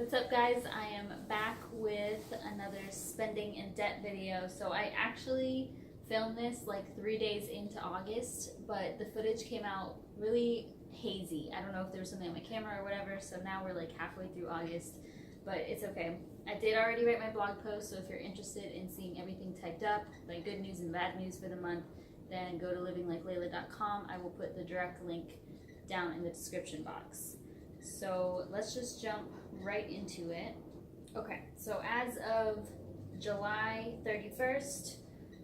What's up, guys? I am back with another spending in debt video. So I actually filmed this like 3 days into August, but the footage came out really hazy. I don't know if there was something on my camera or whatever, so now we're like halfway through August, but it's okay. I did already write my blog post, so if you're interested in seeing everything typed up, like good news and bad news for the month, then go to livinglikeleila.com. I will put the direct link down in the description box. So let's just jump right into it. Okay, so as of July 31st,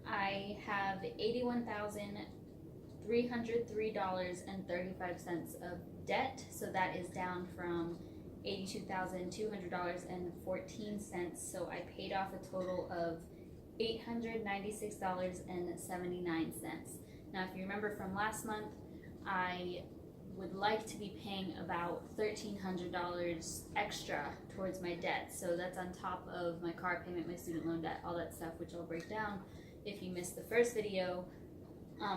I have $81,303.35 of debt. So that is down from $82,200.14. So I paid off a total of $896.79. Now, if you remember from last month, I would like to be paying about $1,300 extra towards my debt. So that's on top of my car payment, my student loan debt, all that stuff, which I'll break down if you missed the first video.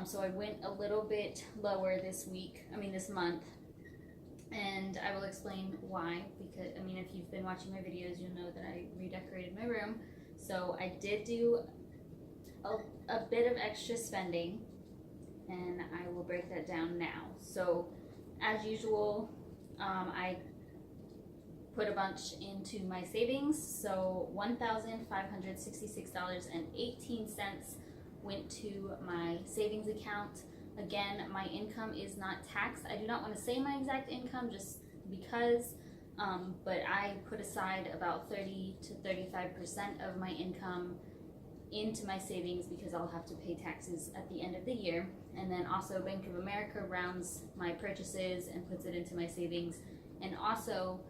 So I went a little bit lower this month, and I will explain why, because if you've been watching my videos, you'll know that I redecorated my room. So I did do a bit of extra spending, and I will break that down now. So as usual, I put a bunch into my savings. So $1,566.18 went to my savings account. Again, my income is not taxed. I do not want to say my exact income just because, but I put aside about 30 to 35% of my income into my savings because I'll have to pay taxes at the end of the year. And then also Bank of America rounds my purchases and puts it into my savings. And also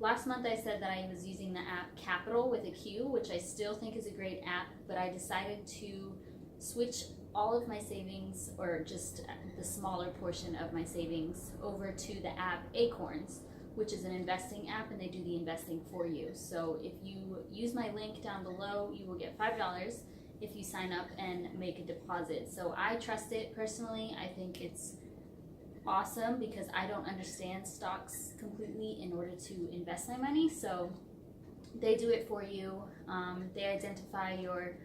last month I said that I was using the app Capital with a Q, which I still think is a great app, but I decided to switch all of my savings, or just the smaller portion of my savings, over to the app Acorns, which is an investing app, and they do the investing for you. So if you use my link down below, you will get $5 if you sign up and make a deposit. So I trust it personally. I think it's awesome because I don't understand stocks completely in order to invest my money. So they do it for you. They identify your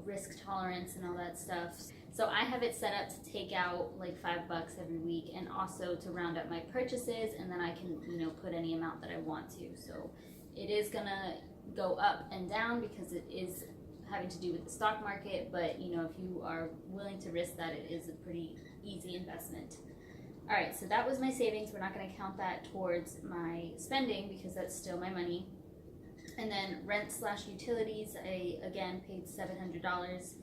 risk tolerance and all that stuff. So I have it set up to take out like $5 every week, and also to round up my purchases, and then I can put any amount that I want to. So it is gonna go up and down because it is having to do with the stock market, but if you are willing to risk that, it is a pretty easy investment. All right, so that was my savings. We're not going to count that towards my spending because that's still my money. And then rent/utilities, I again paid $700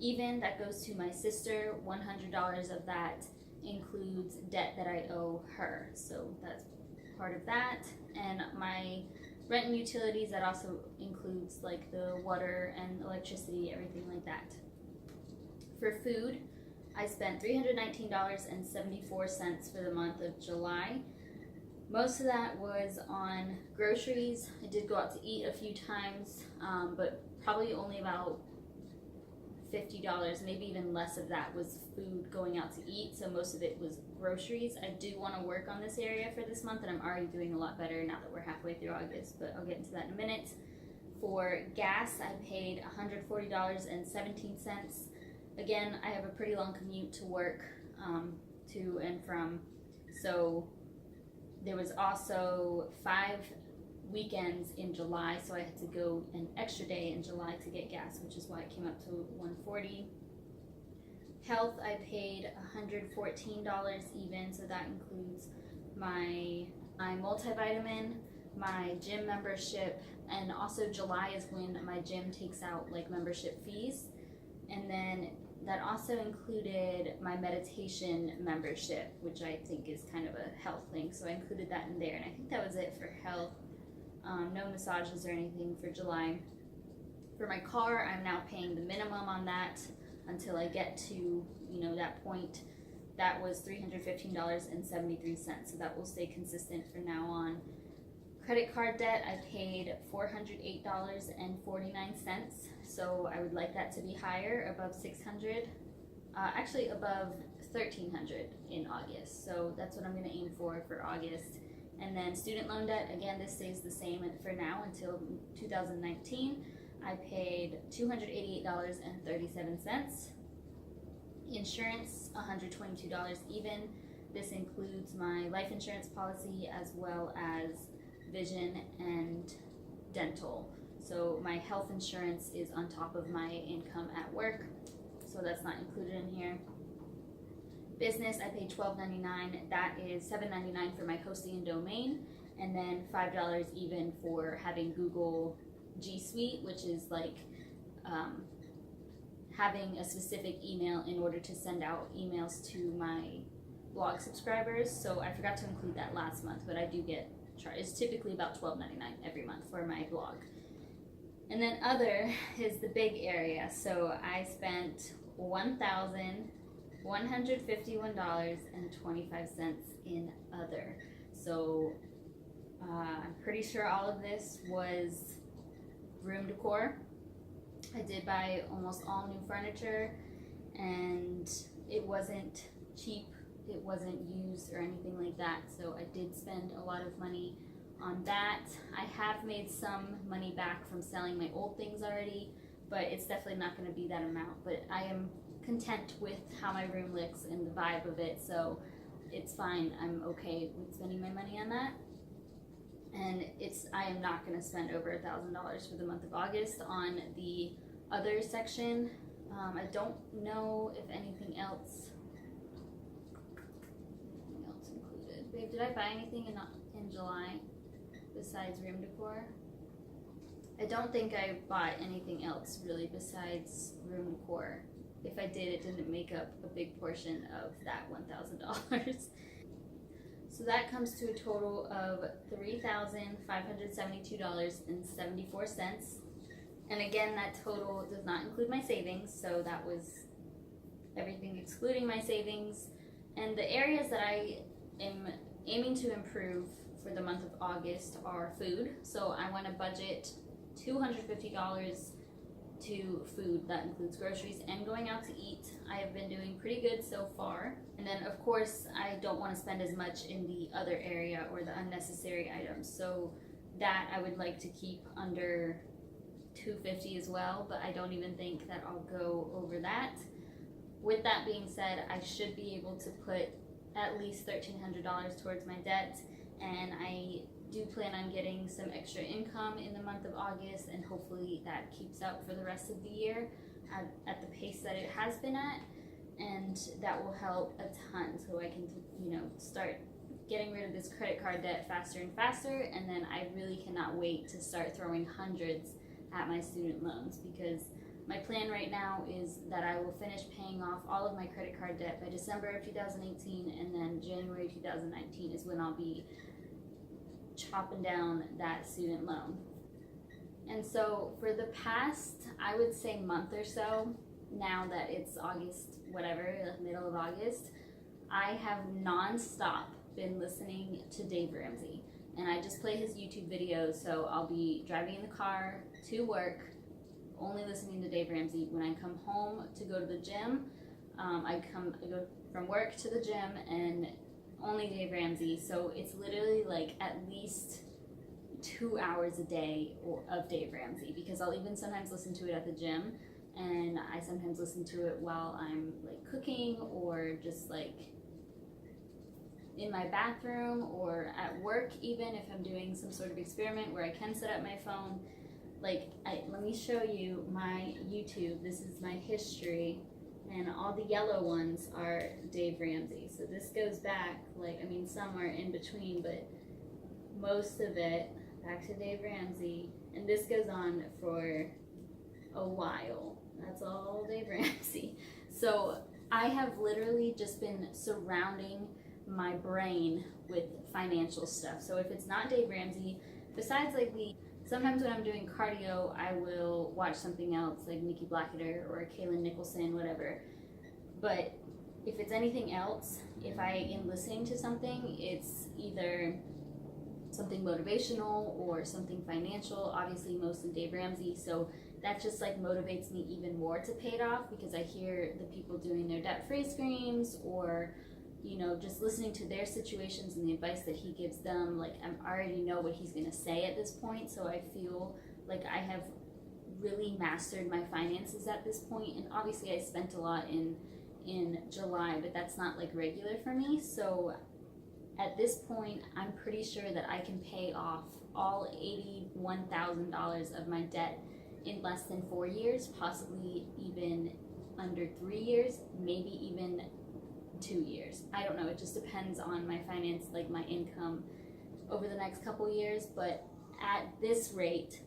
even. That goes to my sister. $100 of that includes debt that I owe her, so that's part of that. And my rent and utilities, that also includes like the water and electricity, everything like that. For food, I spent $319.74 for the month of July. Most of that was on groceries. I did go out to eat a few times, but probably only about $50, maybe even less of that was food going out to eat. So most of it was groceries. I do want to work on this area for this month, and I'm already doing a lot better now that we're halfway through August, but I'll get into that in a minute. For gas, I paid $140.17. Again, I have a pretty long commute to work, to and from, so there was also 5 weekends in July, so I had to go an extra day in July to get gas, which is why it came up to $140. Health, I paid $114 even, so that includes my multivitamin, my gym membership, and also July is when my gym takes out like membership fees. And then that also included my meditation membership, which I think is kind of a health thing, so I included that in there. And I think that was it for health. No massages or anything for July. For my car, I'm now paying the minimum on that until I get to that point. That was $315.73, so that will stay consistent from now on. Credit card debt, I paid $408.49, so I would like that to be higher, above $600, actually above $1,300 in August. So that's what I'm going to aim for August, And then student loan debt, again, this stays the same for now until 2019. I paid $288.37. Insurance, $122 even. This includes my life insurance policy as well as vision and dental. So my health insurance is on top of my income at work, so that's not included in here. Business, I paid $12.99. That is $7.99 for my hosting and domain, and then $5 even for having Google G Suite, which is like having a specific email in order to send out emails to my blog subscribers. So I forgot to include that last month, but I do get charged. It's typically about $12.99 every month for my blog. And then other is the big area. So I spent $1,151.25 in other. So I'm pretty sure all of this was room decor. I did buy almost all new furniture, and it wasn't cheap, it wasn't used or anything like that, so I did spend a lot of money on that. I have made some money back from selling my old things already, but it's definitely not going to be that amount. But I am content with how my room looks and the vibe of it, so it's fine. I'm okay with spending my money on that. And I am not going to spend over $1,000 for the month of August on the other section. I don't know if anything else included. Babe, did I buy anything in July besides room decor? I don't think I bought anything else really besides room decor. If I did, it didn't make up a big portion of that $1,000. So that comes to a total of $3,572.74. And again, that total does not include my savings, so that was everything excluding my savings. And the areas that I am aiming to improve for the month of August are food. So I want to budget $250 to food. That includes groceries and going out to eat. I have been doing pretty good so far. And then of course I don't want to spend as much in the other area or the unnecessary items, so that I would like to keep under $250 as well, but I don't even think that I'll go over that. With that being said, I should be able to put at least $1,300 towards my debt, and I do plan on getting some extra income in the month of August, and hopefully that keeps up for the rest of the year at the pace that it has been at, and that will help a ton, so I can, start getting rid of this credit card debt faster and faster. And then I really cannot wait to start throwing hundreds at my student loans, because my plan right now is that I will finish paying off all of my credit card debt by December of 2018, and then January 2019 is when I'll be chopping down that student loan. And so for the past, I would say, month or so, now that it's August, whatever, middle of August, I have non-stop been listening to Dave Ramsey. And I just play his YouTube videos, so I'll be driving in the car to work, only listening to Dave Ramsey. When I come home to go to the gym, I go from work to the gym and only Dave Ramsey. So it's literally like at least 2 hours a day of Dave Ramsey, because I'll even sometimes listen to it at the gym, and I sometimes listen to it while I'm like cooking, or just like in my bathroom, or at work, even if I'm doing some sort of experiment where I can set up my phone. Let me show you my YouTube. This is my history, and all the yellow ones are Dave Ramsey. So this goes back, somewhere in between, but most of it back to Dave Ramsey. And this goes on for a while. That's all Dave Ramsey. So I have literally just been surrounding my brain with financial stuff. So if it's not Dave Ramsey, besides sometimes when I'm doing cardio, I will watch something else like Nikki Blackketter or Kaylin Nicholson, whatever. But if it's anything else, if I am listening to something, it's either something motivational or something financial, obviously mostly Dave Ramsey. So that just motivates me even more to pay it off, because I hear the people doing their debt-free screens, or you know, just listening to their situations and the advice that he gives them, like I already know what he's gonna say at this point, so I feel like I have really mastered my finances at this point. And obviously I spent a lot in July, but that's not like regular for me. So at this point, I'm pretty sure that I can pay off all $81,000 of my debt in less than 4 years, possibly even under 3 years, maybe even 2 years. I don't know, it just depends on my finance, like my income over the next couple years. But at this rate,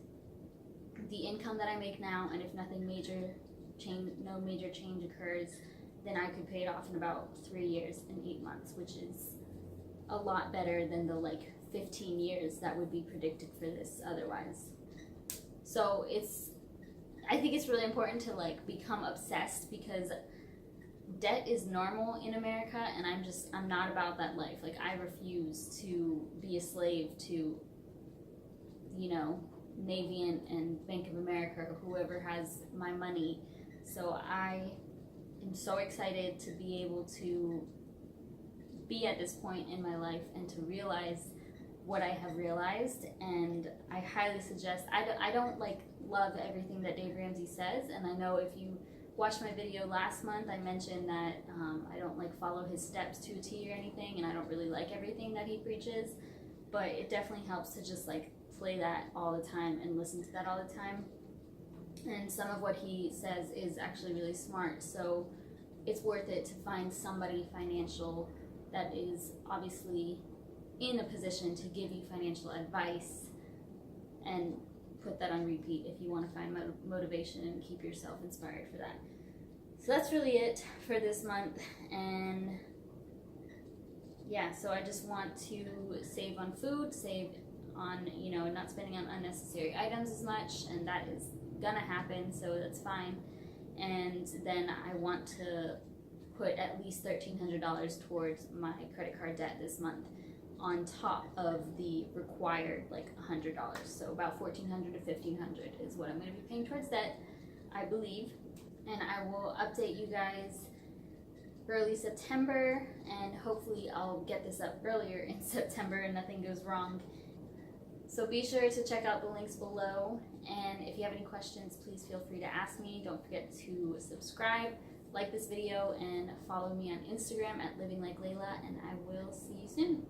the income that I make now, and if nothing major change, no major change occurs, then I could pay it off in about 3 years and 8 months, which is a lot better than the like 15 years that would be predicted for this otherwise. So I think it's really important to like become obsessed, because debt is normal in America, and I'm not about that life. Like I refuse to be a slave to, you know, Navy and Bank of America or whoever has my money. So I am so excited to be able to be at this point in my life and to realize what I have realized. And I highly suggest, I don't like love everything that Dave Ramsey says, and I know if you watched my video last month, I mentioned that I don't like follow his steps to a T or anything, and I don't really like everything that he preaches, but it definitely helps to just like play that all the time and listen to that all the time. And some of what he says is actually really smart, so it's worth it to find somebody financial that is obviously in a position to give you financial advice, and put that on repeat if you want to find motivation and keep yourself inspired for that. So that's really it for this month. And yeah, so I just want to save on food, save on, you know, not spending on unnecessary items as much, and that is gonna happen, so that's fine. And then I want to put at least $1,300 towards my credit card debt this month, on top of the required like $100. So about $1,400 to $1,500 is what I'm going to be paying towards debt, I believe. And I will update you guys early September, and hopefully I'll get this up earlier in September and nothing goes wrong. So be sure to check out the links below, and if you have any questions, please feel free to ask me. Don't forget to subscribe, like this video, and follow me on Instagram at Living Like Layla, and I will see you soon.